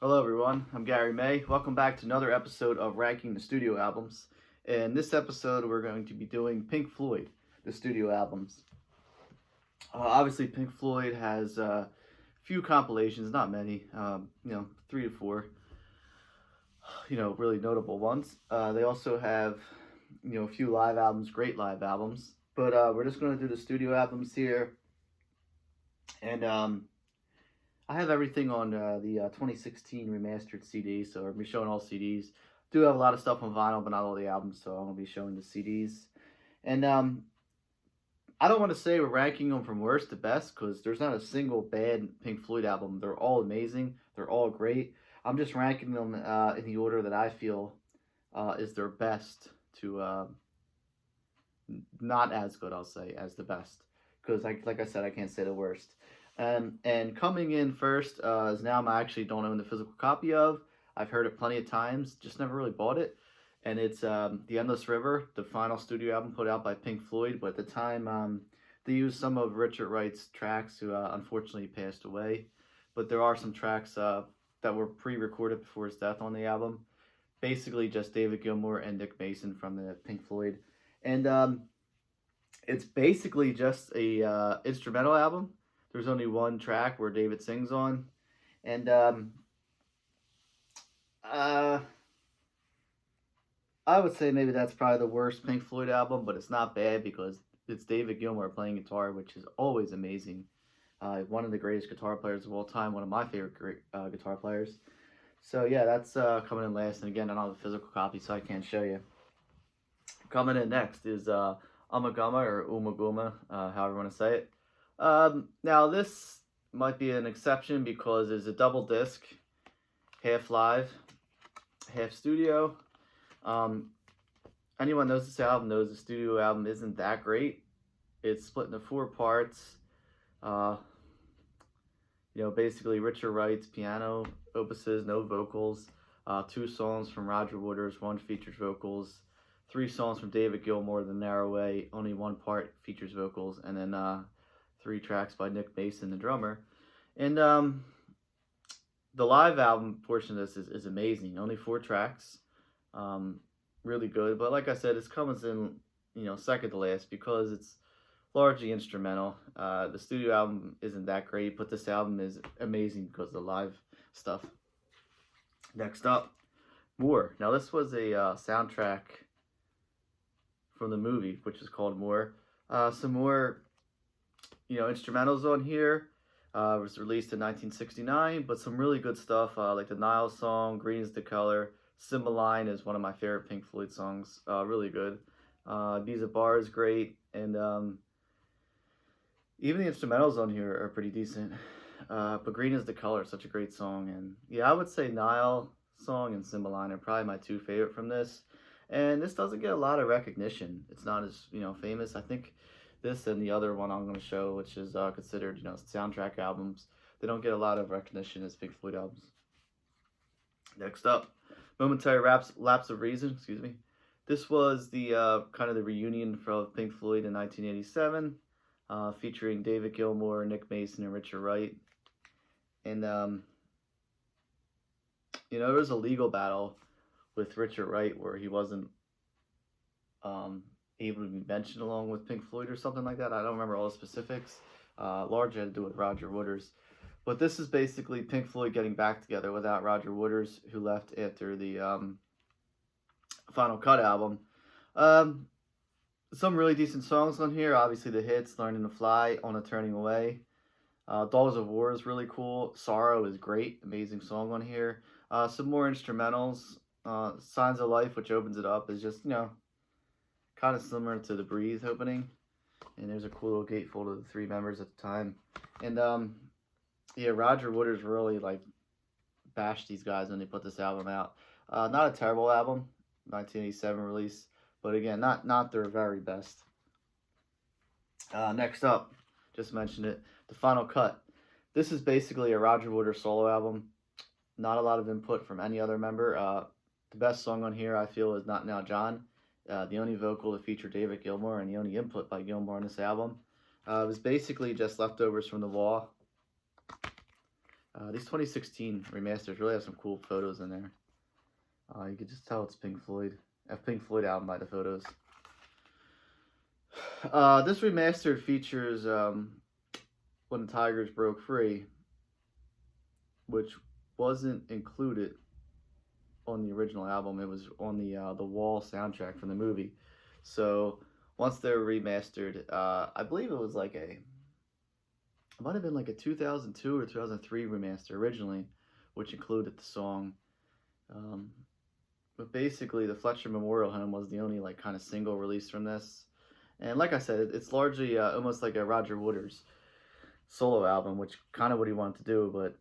Hello everyone, I'm Gary May. Welcome back to another episode of Ranking the Studio Albums. In this episode, we're going to be doing Pink Floyd, the studio albums. Obviously, Pink Floyd has a few compilations, not many, 3 to 4, really notable ones. They also have, a few live albums, great live albums. But we're just going to do the studio albums here. And I have everything on the 2016 remastered CD, so I'm going to be showing all CDs. Do have a lot of stuff on vinyl, but not all the albums, so I'm going to be showing the CDs. And I don't want to say we're ranking them from worst to best, because there's not a single bad Pink Floyd album. They're all amazing. They're all great. I'm just ranking them in the order that I feel is their best to not as good, I'll say, as the best. Because, like I said, I can't say the worst. And coming in first is an album I actually don't own the physical copy of. I've heard it plenty of times, just never really bought it. And it's The Endless River, the final studio album put out by Pink Floyd. But at the time, they used some of Richard Wright's tracks, who unfortunately passed away. But there are some tracks that were pre-recorded before his death on the album. Basically just David Gilmour and Nick Mason from the Pink Floyd. And it's basically just a instrumental album. There's only one track where David sings on. And I would say maybe that's probably the worst Pink Floyd album, but it's not bad because it's David Gilmour playing guitar, which is always amazing. One of the greatest guitar players of all time, one of my favorite guitar players. So yeah, that's coming in last. And again, I don't have a physical copy, so I can't show you. Coming in next is Amagama or Umaguma, however you want to say it. Now this might be an exception because it's a double disc, half live, half studio. Anyone knows this album knows the studio album isn't that great. It's split into 4 parts. Basically Richard Wright's piano opuses, no vocals. 2 songs from Roger Waters, 1 features vocals. 3 songs from David Gilmour, The Narrow Way, only 1 part features vocals, and then 3 tracks by Nick Mason, the drummer. And the live album portion of this is amazing. Only 4 tracks. Really good. But like I said, it comes in, second to last because it's largely instrumental. The studio album isn't that great, but this album is amazing because of the live stuff. Next up, More. Now this was a soundtrack from the movie, which is called More. Some more instrumentals on here. It was released in 1969, but some really good stuff like the Nile song, Green is the Color. Cymbeline is one of my favorite Pink Floyd songs. Really good. Biza Bar is great, and even the instrumentals on here are pretty decent. But Green is the Color is such a great song, and yeah, I would say Nile song and Cymbeline are probably my 2 favorite from this. And this doesn't get a lot of recognition. It's not as famous. I think this and the other one I'm going to show, which is considered soundtrack albums, they don't get a lot of recognition as Pink Floyd albums. Next up, Momentary Lapse of Reason. Excuse me. This was the kind of the reunion from Pink Floyd in 1987, featuring David Gilmour, Nick Mason, and Richard Wright. And there was a legal battle with Richard Wright where he wasn't able to be mentioned along with Pink Floyd or something like that. I don't remember all the specifics. Largely had to do with Roger Waters. But this is basically Pink Floyd getting back together without Roger Waters, who left after the Final Cut album. Some really decent songs on here. Obviously the hits, Learning to Fly, On a Turning Away. Dogs of War is really cool. Sorrow is great. Amazing song on here. Some more instrumentals. Signs of Life, which opens it up, is just, kind of similar to the Breathe opening. And there's a cool little gatefold of the 3 members at the time. And yeah, Roger Waters really bashed these guys when they put this album out. Not a terrible album, 1987 release, but again, not their very best. Next up, just mentioned it, The Final Cut. This is basically a Roger Waters solo album. Not a lot of input from any other member. The best song on here, I feel, is Not Now John. The only vocal to feature David Gilmour and the only input by Gilmour on this album. It was basically just leftovers from The Wall. These 2016 remasters really have some cool photos in there. You can just tell it's Pink Floyd. A Pink Floyd album by the photos. This remastered features When the Tigers Broke Free, which wasn't included on the original album. It was on the Wall soundtrack from the movie. So once they're remastered, I believe it was like it might have been like a 2002 or 2003 remaster originally, which included the song. But basically, the Fletcher Memorial Home was the only like kind of single release from this. And like I said, it's largely almost like a Roger Waters solo album, which kind of what he wanted to do, but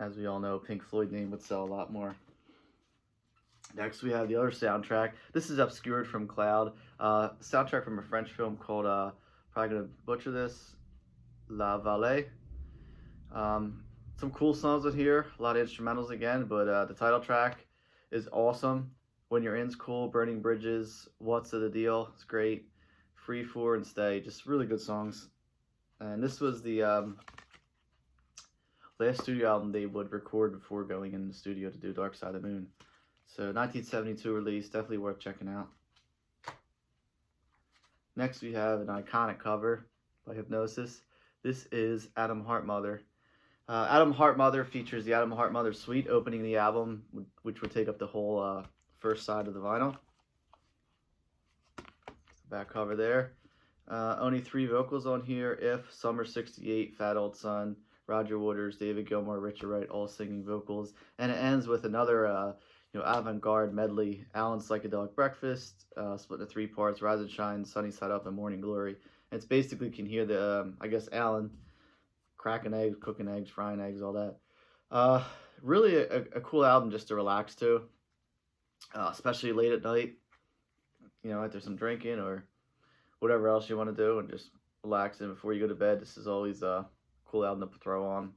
as we all know, Pink Floyd name would sell a lot more. Next, we have the other soundtrack. This is obscured from Cloud. Soundtrack from a French film called, probably going to butcher this, La Vallée. Some cool songs in here, a lot of instrumentals again, but the title track is awesome. When You're In's cool, Burning Bridges, What's the Deal, it's great. Free For and Stay, just really good songs. And this was the last studio album they would record before going in the studio to do Dark Side of the Moon. So 1972 release, definitely worth checking out. Next we have an iconic cover by Hypnosis. This is Adam Hartmother. Adam Hartmother features the Adam Hartmother Suite opening the album, which would take up the whole first side of the vinyl. Back cover there. Only 3 vocals on here. If, Summer 68, Fat Old Son, Roger Waters, David Gilmour, Richard Wright, all singing vocals. And it ends with another avant-garde medley. Alan's Psychedelic Breakfast, split into 3 parts, Rise and Shine, Sunny Side Up, and Morning Glory. And it's basically, you can hear the, I guess, Alan cracking eggs, cooking eggs, frying eggs, all that. Really a cool album just to relax to, especially late at night, after some drinking or whatever else you want to do, and just relax. And before you go to bed, this is always a cool album to throw on.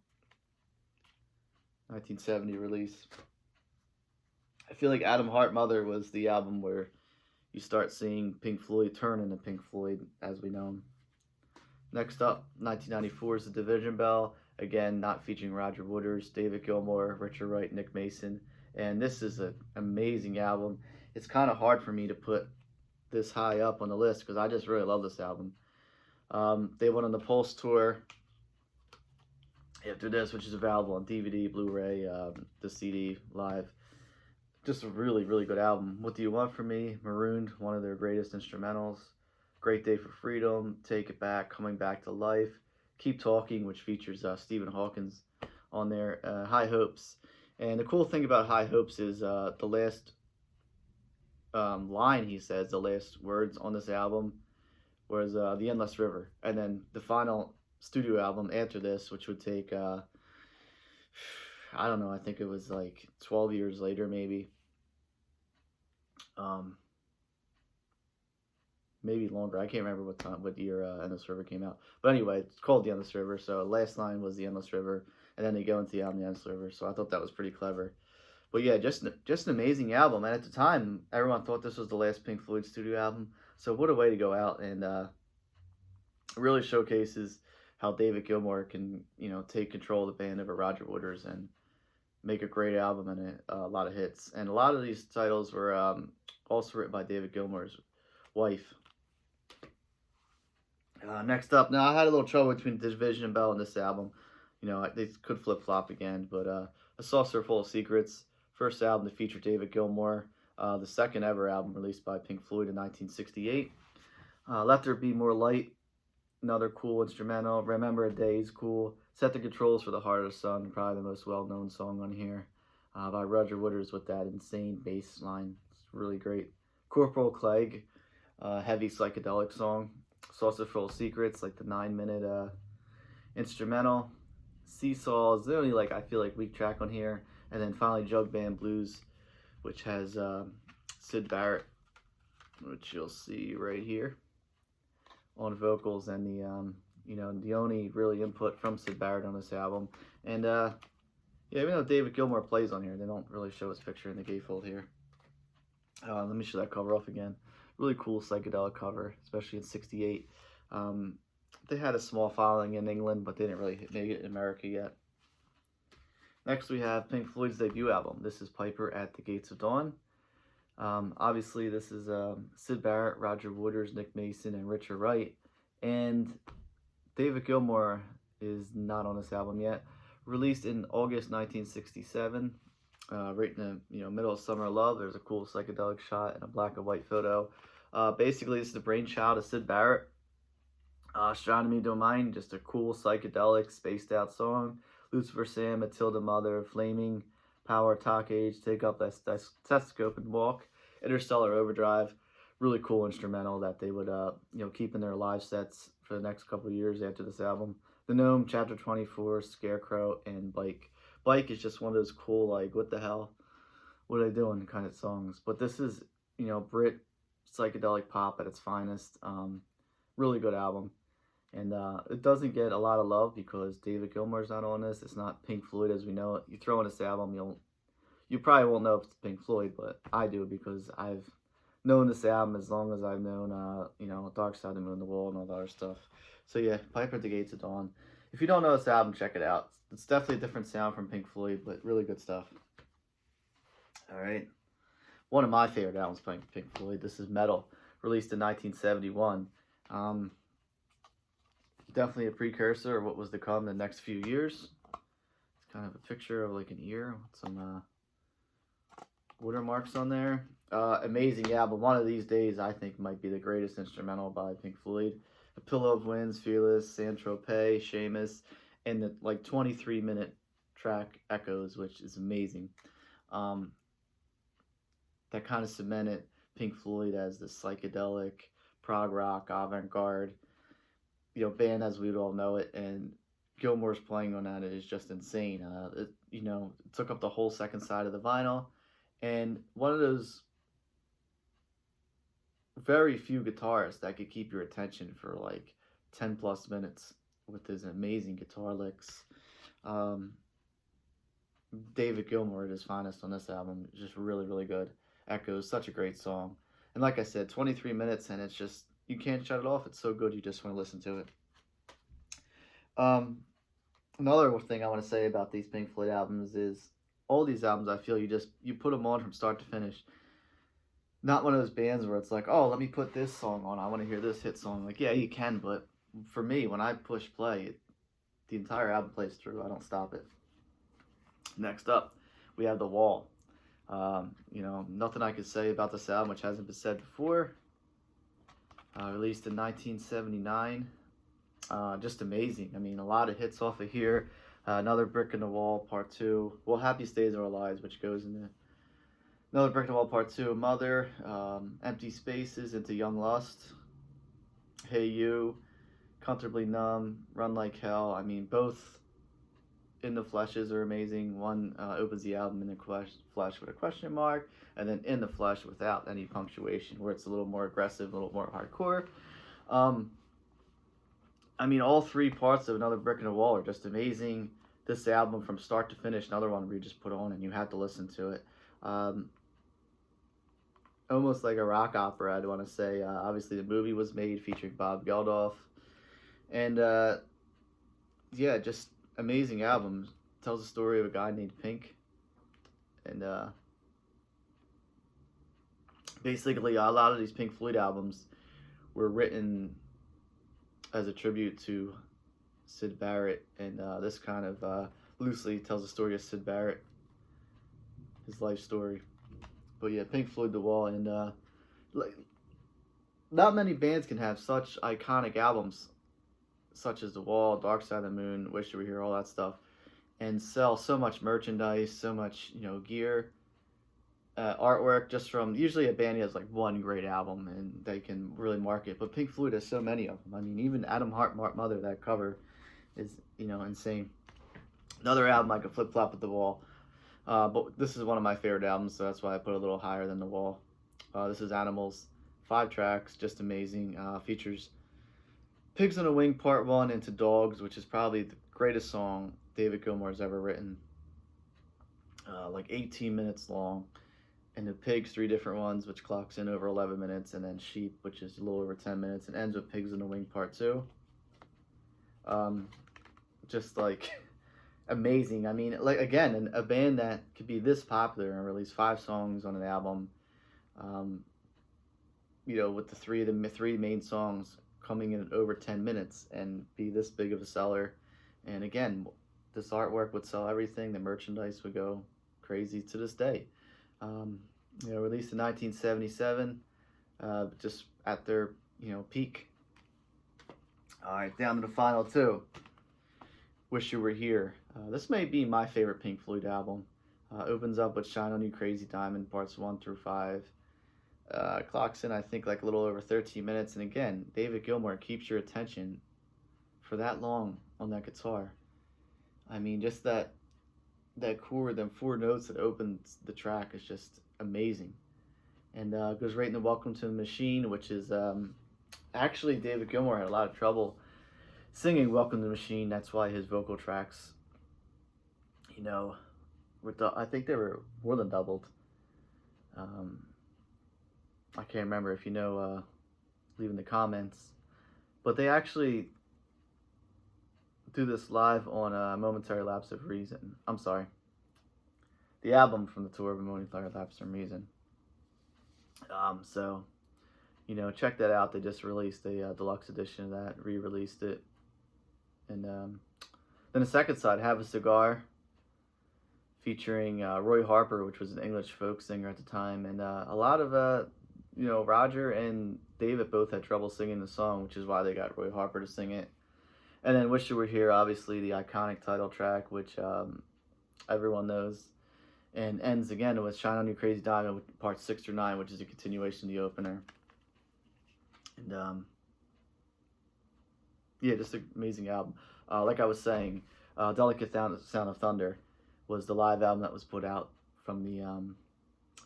1970 release. I feel like Adam Hartmother was the album where you start seeing Pink Floyd turn into Pink Floyd as we know him. Next up, 1994 is The Division Bell. Again, not featuring Roger Waters, David Gilmour, Richard Wright, Nick Mason. And this is an amazing album. It's kind of hard for me to put this high up on the list because I just really love this album. They went on the Pulse tour after this, which is available on DVD, Blu-ray, the CD, live. Just a really, really good album. What Do You Want From Me? Marooned, one of their greatest instrumentals. Great Day for Freedom, Take It Back, Coming Back to Life. Keep Talking, which features Stephen Hawkins on there. High Hopes. And the cool thing about High Hopes is the last line he says, the last words on this album, was The Endless River. And then the final studio album after this, which would take, I don't know, I think it was like 12 years later maybe. Maybe longer. I can't remember what year Endless River came out. But anyway, it's called The Endless River. So last line was The Endless River, and then they go into the album The Endless River. So I thought that was pretty clever. But yeah, just an amazing album. And at the time, everyone thought this was the last Pink Floyd studio album. So what a way to go out, and really showcases how David Gilmour can, take control of the band over Roger Waters and make a great album and a lot of hits. And a lot of these titles were also written by David Gilmour's wife. Next up, now I had a little trouble between Division Bell and this album. They could flip-flop again, but A Saucer Full of Secrets, first album to feature David Gilmour, the second ever album released by Pink Floyd in 1968. Let There Be More Light, another cool instrumental. Remember a Day is cool. Set the Controls for the Heart of the Sun, probably the most well-known song on here, by Roger Waters with that insane bass line. It's really great. Corporal Clegg, heavy psychedelic song. Saucer Full of Secrets, like the 9-minute instrumental. Seesaw is the only, I feel like, weak track on here. And then finally Jug Band Blues, which has Syd Barrett, which you'll see right here on vocals, and the only really input from Syd Barrett on this album. And yeah, even though David Gilmour plays on here, they don't really show his picture in the gatefold here. Let me show that cover off again. Really cool psychedelic cover, especially in '68. They had a small following in England, but they didn't really make it in America yet. Next we have Pink Floyd's debut album. This is Piper at the Gates of Dawn. Obviously, this is Syd Barrett, Roger Waters, Nick Mason, and Richard Wright. And David Gilmour is not on this album yet. Released in August 1967, right in the middle of Summer Love. There's a cool psychedelic shot and a black and white photo. Basically, this is the brainchild of Syd Barrett. Astronomy Domain, just a cool psychedelic spaced out song. Lucifer Sam, Matilda Mother, Flaming Power, Talk Age, Take Up That Stethoscope and Walk, Interstellar Overdrive. Really cool instrumental that they would keep in their live sets for the next couple of years after this album. The Gnome, Chapter 24, Scarecrow, and Bike. Bike is just one of those cool, like, what the hell, what are they doing kind of songs. But this is, Brit psychedelic pop at its finest. Really good album. And it doesn't get a lot of love because David Gilmour's not on this. It's not Pink Floyd as we know it. You throw in this album, you probably won't know if it's Pink Floyd, but I do because I've known this album as long as I've known, Dark Side of the Moon, The Wall, and all that other stuff. So yeah, Piper at the Gates of Dawn. If you don't know this album, check it out. It's definitely a different sound from Pink Floyd, but really good stuff. All right. One of my favorite albums by Pink Floyd. This is Metal, released in 1971. Definitely a precursor of what was to come in the next few years. It's kind of a picture of like an ear with some watermarks on there. Amazing album. One of these days, I think, might be the greatest instrumental by Pink Floyd. A Pillow of Winds, Fearless, Saint-Tropez, Seamus, and the 23-minute track Echoes, which is amazing. That kind of cemented Pink Floyd as the psychedelic, prog rock, avant-garde, band as we'd all know it, and Gilmour's playing on that is just insane. It took up the whole second side of the vinyl, and one of those very few guitarists that could keep your attention for like 10 plus minutes with his amazing guitar licks. David Gilmour at his finest on this album, just really, really good. Echoes, such a great song. And like I said, 23 minutes, and it's just, you can't shut it off. It's so good, you just want to listen to it. Another thing I want to say about these Pink Floyd albums is all these albums, I feel you put them on from start to finish. Not one of those bands where it's like, oh, let me put this song on. I want to hear this hit song. Like, yeah, you can, but for me, when I push play, the entire album plays through. I don't stop it. Next up, we have The Wall. Nothing I could say about this album which hasn't been said before. Released in 1979. Just amazing. I mean, a lot of hits off of here. Another Brick in the Wall, Part 2. Well, Happy Stays Are Our Lives, which goes into Another Brick in the Wall, Part 2. Mother, Empty Spaces, Into Young Lust. Hey You, Comfortably Numb, Run Like Hell. I mean, both In the Fleshes are amazing. One opens the album in the flesh with a question mark, and then In the Flesh without any punctuation, where it's a little more aggressive, a little more hardcore. I mean, all three parts of Another Brick in the Wall are just amazing. This album, from start to finish, another one where you just put on and you had to listen to it. Almost like a rock opera, I'd want to say. Obviously, the movie was made featuring Bob Geldof. And, yeah, just amazing album. Tells the story of a guy named Pink. And, basically, a lot of these Pink Floyd albums were written as a tribute to Syd Barrett, and this kind of loosely tells the story of Syd Barrett, his life story. But yeah, Pink Floyd, The Wall, and not many bands can have such iconic albums, such as The Wall, Dark Side of the Moon, Wish You Were Here, all that stuff, and sell so much merchandise, so much gear. Artwork, just from usually a band has like one great album and they can really market, but Pink Floyd has so many of them. I mean, even Adam Hartmother, that cover is insane. Another album I could flip flop with The Wall, but this is one of my favorite albums, so that's why I put it a little higher than The Wall. This is Animals, 5 tracks, just amazing. Features Pigs on a Wing Part 1 into Dogs, which is probably the greatest song David Gilmour has ever written. Like 18 minutes long. And the Pigs, 3 different ones, which clocks in over 11 minutes, and then Sheep, which is a little over 10 minutes, and ends with Pigs in the Wing Part 2. Just like amazing. I mean, like again, a band that could be this popular and release 5 songs on an album, um, with the three main songs coming in at over 10 minutes and be this big of a seller. And again, this artwork would sell everything. The merchandise would go crazy to this day. Um, released in 1977, just at their peak. All right, down to the final two. Wish You Were Here. This may be my favorite Pink Floyd album. Opens up with Shine On You Crazy Diamond, parts 1 through 5. Clocks in, I think, like a little over 13 minutes. And again, David Gilmour keeps your attention for that long on that guitar. I mean, just that chord, them 4 notes that opens the track is just amazing. And goes right into Welcome to the Machine, which is actually David Gilmour had a lot of trouble singing Welcome to the Machine. That's why his vocal tracks, I think they were more than doubled. I can't remember. If you know, leave in the comments. But they actually do this live on a Momentary Lapse of Reason. I'm sorry. The album from the tour of a Momentary Lapse of Reason. So, check that out. They just released a deluxe edition of that, re-released it. And then the second side, Have a Cigar, featuring Roy Harper, which was an English folk singer at the time. And a lot of, Roger and David both had trouble singing the song, which is why they got Roy Harper to sing it. And then Wish You Were Here, obviously the iconic title track, which everyone knows. And ends again with Shine On You Crazy Diamond, with parts 6 through 9, which is a continuation of the opener. And yeah, just an amazing album. Like I was saying, Delicate Sound of Thunder was the live album that was put out from the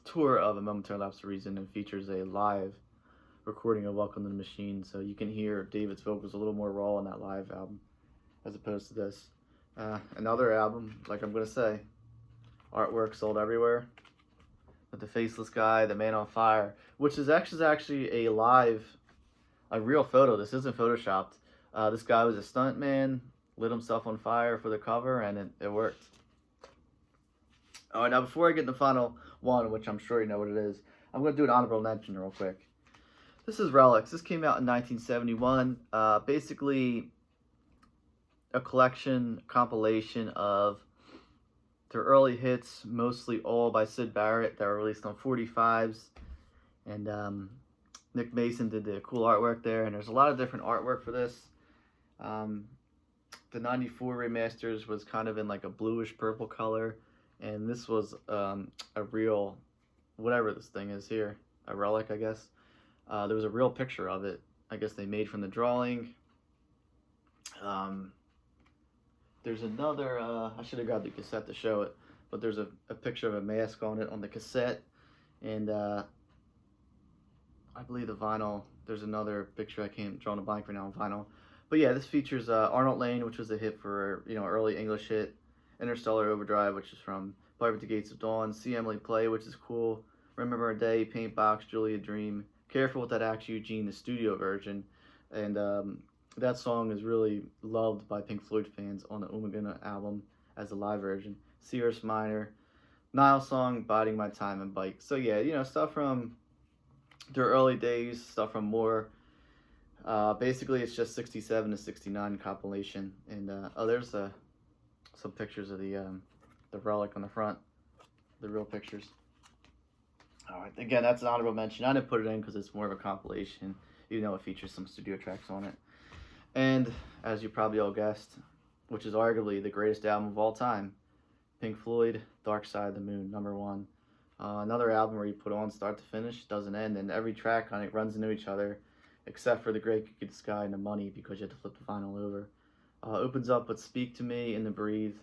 tour of A Momentary Lapse of Reason, and features a live recording of Welcome to the Machine. So you can hear David's vocals a little more raw on that live album as opposed to this. Another album, like I'm going to say, artwork sold everywhere. With the faceless guy, the man on fire, which is actually a real photo. This isn't photoshopped. This guy was a stunt man, lit himself on fire for the cover, and it worked. All right, now before I get to the final one, which I'm sure you know what it is, I'm going to do an honorable mention real quick. This is Relics. This came out in 1971. Basically, a compilation of their early hits, mostly all by Syd Barrett, that were released on 45s. And Nick Mason did the cool artwork there, and there's a lot of different artwork for this. The 94 remasters was kind of in like a bluish purple color, and this was a real, whatever this thing is here, a relic, I guess. There was a real picture of it. I guess they made from the drawing. There's another, I should have grabbed the cassette to show it, but there's a picture of a mask on it on the cassette, and I believe the vinyl, there's another picture, I can't draw on a blank right now on vinyl. But yeah, this features Arnold Lane, which was a hit for, early English hit, Interstellar Overdrive, which is from Pipe at the Gates of Dawn, See Emily Play, which is cool, Remember a Day, Paint Box, Julia Dream, Careful with That Axe Eugene, the studio version, and that song is really loved by Pink Floyd fans on the Amagama album as a live version. Cirrus Minor, Nile Song, Biding My Time, and Bike. So yeah, stuff from their early days, stuff from more. Basically, it's just 67 to 69 compilation. And there's some pictures of the relic on the front, the real pictures. All right, again, that's an honorable mention. I didn't put it in because it's more of a compilation, even though it features some studio tracks on it. And as you probably all guessed, which is arguably the greatest album of all time, Pink Floyd, Dark Side of the Moon, #1. Another album where you put on start to finish, doesn't end, and every track on it runs into each other, except for The Great Big Sky and The Money, because you have to flip the vinyl over. Opens up with Speak to Me and The Breathe.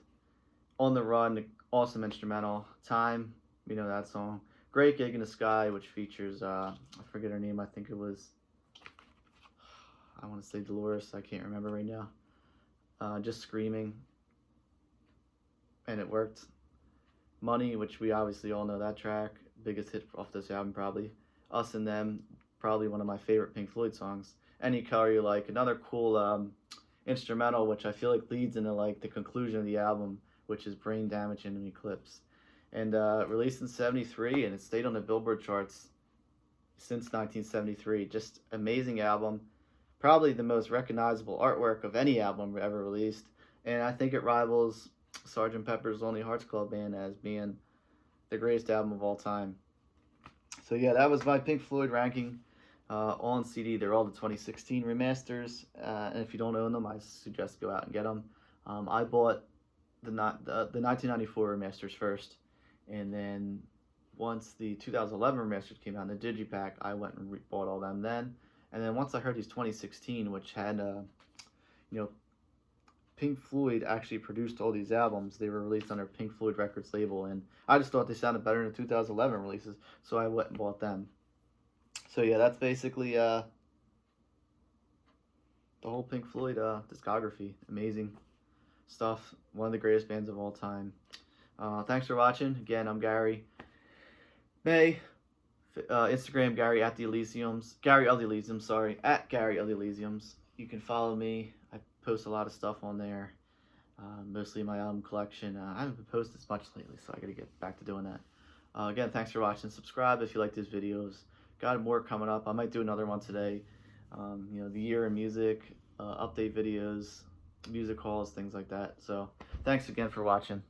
On the Run, awesome instrumental. Time, that song. Great Gig in the Sky, which features, I forget her name, I think it was, I want to say Dolores, I can't remember right now. Just screaming, and it worked. Money, which we obviously all know that track, biggest hit off this album probably. Us and Them, probably one of my favorite Pink Floyd songs. Any Color You Like, another cool instrumental, which I feel like leads into like the conclusion of the album, which is Brain Damage in an Eclipse. And released in 73, and it stayed on the Billboard charts since 1973. Just amazing album. Probably the most recognizable artwork of any album ever released. And I think it rivals Sgt. Pepper's Lonely Hearts Club Band as being the greatest album of all time. So yeah, that was my Pink Floyd ranking on CD. They're all the 2016 remasters. And if you don't own them, I suggest go out and get them. I bought the 1994 remasters first. And then once the 2011 remasters came out in the Digipack, I went and bought all them then. And then once I heard these 2016, which had, Pink Floyd actually produced all these albums. They were released under Pink Floyd Records label, and I just thought they sounded better than the 2011 releases, so I went and bought them. So yeah, that's basically the whole Pink Floyd discography. Amazing stuff. One of the greatest bands of all time. Thanks for watching. Again, I'm Gary May. Instagram, Gary at the Elysiums. Gary of the Elysiums, sorry. At Gary of the Elysiums. You can follow me. I post a lot of stuff on there. Mostly my album collection. I haven't been posting as much lately, so I gotta get back to doing that. Again, thanks for watching. Subscribe if you like these videos. Got more coming up. I might do another one today. The year in music, update videos, music hauls, things like that. So thanks again for watching.